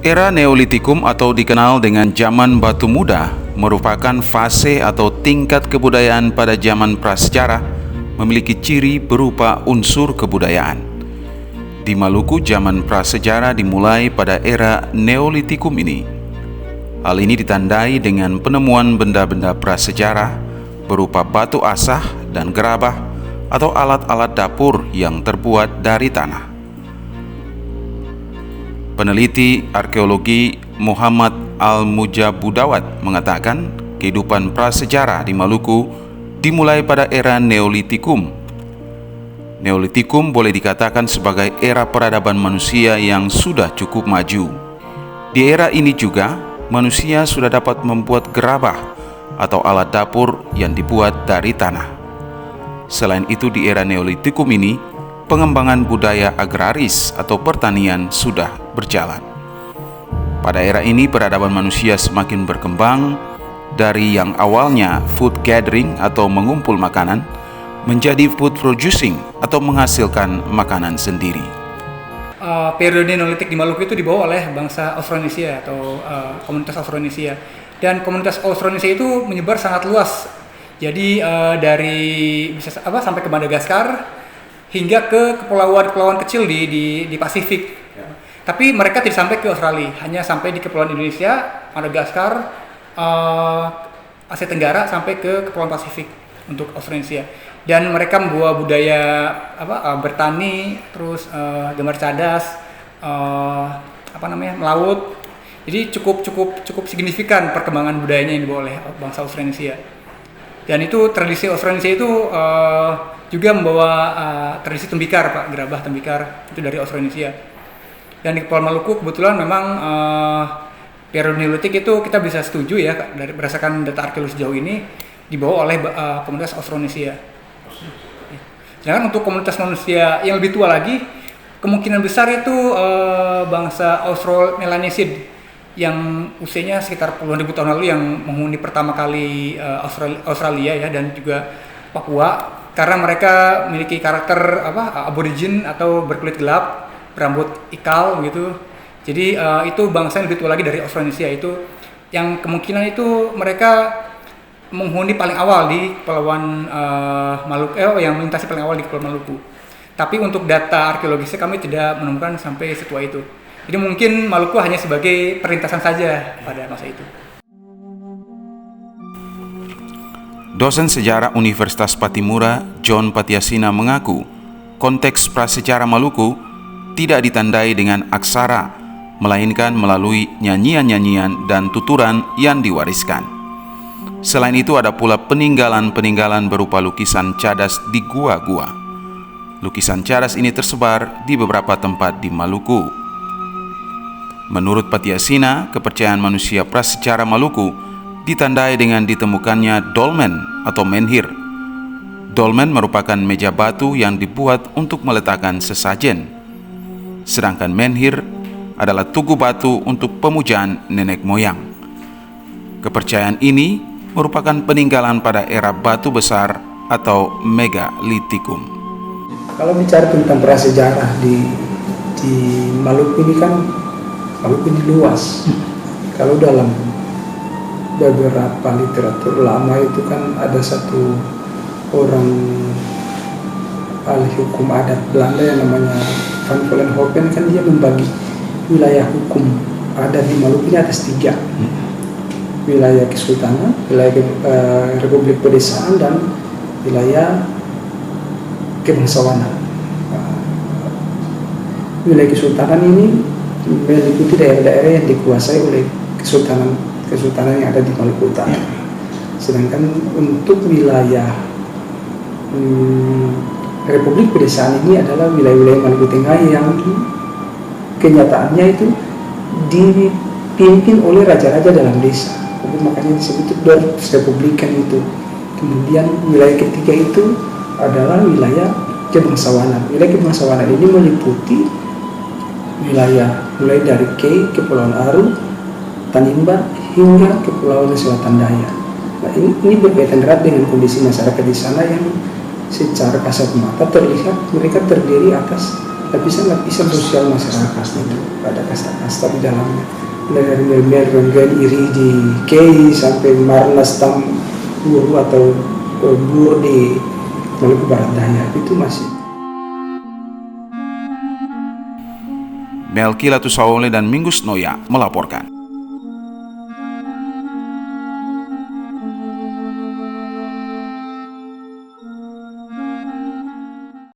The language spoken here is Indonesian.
Era Neolitikum atau dikenal dengan zaman batu muda merupakan fase atau tingkat kebudayaan pada zaman prasejarah memiliki ciri berupa unsur kebudayaan. Di Maluku, zaman prasejarah dimulai pada era Neolitikum ini. Hal ini ditandai dengan penemuan benda-benda prasejarah berupa batu asah dan gerabah atau alat-alat dapur yang terbuat dari tanah. Peneliti arkeologi Muhammad Al-Mujabudawat mengatakan kehidupan prasejarah di Maluku dimulai pada era Neolitikum. Neolitikum boleh dikatakan sebagai era peradaban manusia yang sudah cukup maju. Di era ini juga manusia sudah dapat membuat gerabah atau alat dapur yang dibuat dari tanah. Selain itu, di era Neolitikum ini pengembangan budaya agraris atau pertanian sudah berjalan. Pada era ini peradaban manusia semakin berkembang dari yang awalnya food gathering atau mengumpul makanan menjadi food producing atau menghasilkan makanan sendiri. Periode Neolitik di Maluku itu dibawa oleh bangsa Austronesia atau komunitas Austronesia, dan komunitas Austronesia itu menyebar sangat luas. Jadi dari bisa sampai ke Madagaskar hingga ke kepulauan-kepulauan kecil di Pasifik. Ya. Tapi mereka tidak sampai ke Australia, hanya sampai di Kepulauan Indonesia, Madagaskar, Asia Tenggara sampai ke Kepulauan Pasifik untuk Australia. Dan mereka membawa budaya bertani, terus gambar cadas, melaut. Jadi cukup signifikan perkembangan budayanya yang dibawa oleh bangsa Australia. Dan itu tradisi Australia itu juga membawa tradisi tembikar, Pak, gerabah tembikar itu dari Austronesia. Dan di Kepulauan Maluku kebetulan memang periode Neolitik itu kita bisa setuju ya, dari berdasarkan data arkeologi sejauh ini dibawa oleh komunitas Austronesia. Sedangkan untuk komunitas manusia yang lebih tua lagi, kemungkinan besar itu bangsa Austro-Melanesid yang usianya sekitar puluhan ribu tahun lalu yang menghuni pertama kali Australia ya, dan juga Papua. Karena mereka memiliki karakter aborigin atau berkulit gelap, berambut ikal gitu. Jadi itu bangsa yang lebih tua lagi dari Austronesia, itu yang kemungkinan itu mereka menghuni paling awal di Kepulauan Maluku, yang melintasi paling awal di Kepulauan Maluku. Tapi untuk data arkeologisnya kami tidak menemukan sampai setua itu. Jadi mungkin Maluku hanya sebagai perintasan saja pada masa itu. Dosen sejarah Universitas Patimura, John Patiasina mengaku, konteks prasejarah Maluku tidak ditandai dengan aksara, melainkan melalui nyanyian-nyanyian dan tuturan yang diwariskan. Selain itu ada pula peninggalan-peninggalan berupa lukisan cadas di gua-gua. Lukisan cadas ini tersebar di beberapa tempat di Maluku. Menurut Patiasina, kepercayaan manusia prasejarah Maluku ditandai dengan ditemukannya dolmen atau menhir. Dolmen merupakan meja batu yang dibuat untuk meletakkan sesajen. Sedangkan menhir adalah tugu batu untuk pemujaan nenek moyang. Kepercayaan ini merupakan peninggalan pada era batu besar atau megalitikum. Kalau bicara tentang prasejarah di Maluku ini kan, Maluku ini luas. Kalau dalam beberapa literatur lama itu kan ada satu orang ahli hukum adat Belanda yang namanya Van Vollenhoven, kan dia membagi wilayah hukum adat di Maluku ini atas 3. Wilayah Kesultanan, wilayah Republik Pedesaan, dan wilayah Kebangsawanan. Wilayah Kesultanan ini meliputi daerah-daerah yang dikuasai oleh kesultanan yang ada di Maluku Utara. Sedangkan untuk wilayah Republik Pedesaan ini adalah wilayah-wilayah Maluku Tengah yang kenyataannya itu dipimpin oleh raja-raja dalam desa. Makanya disebut Dorps Republikan itu. Kemudian wilayah ketiga itu adalah wilayah Kebangsawanan. Wilayah Kebangsawanan ini meliputi wilayah mulai dari Kei, Kepulauan Aru, Tanimbar, hingga Kepulauan Selatan Daya. Nah, ini berkaitan erat dengan kondisi masyarakat di sana yang secara kasat mata terlihat mereka terdiri atas tapi sangat bisa sosial masyarakat itu. Ada kasta-kasta di dalamnya, mulai dari Mel Renggen Iri di Kei sampai Marnas Tam Buru atau Buru di Maluku Barat Daya, itu masih. Melki Latusawole dan Mingus Noya melaporkan.